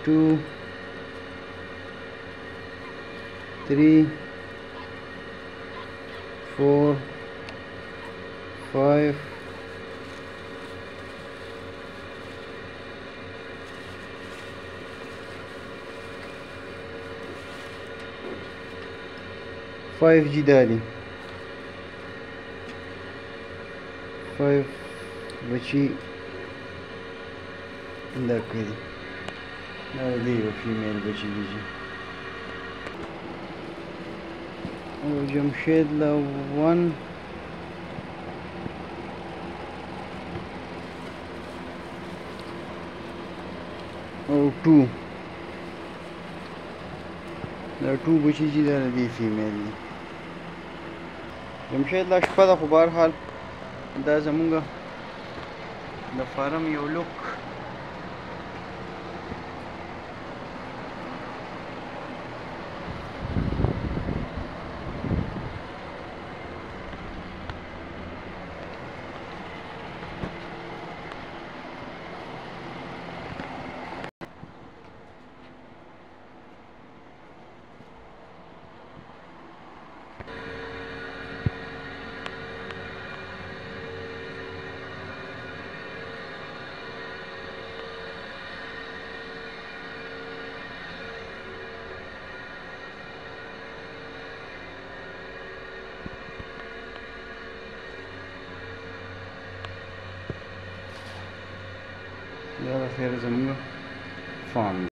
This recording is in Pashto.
2 3 4 5 5 جدالي 5 بچي دا کړي دا دی یو فیمیل بچی دی او جمشید لا 1 او 2 دا 2 بچی چې دا دی فیمیل دی جمشید لا شپه ده خو بهرحال دا زمونږ د فارم یو لوک دا خیر زمونږ فارم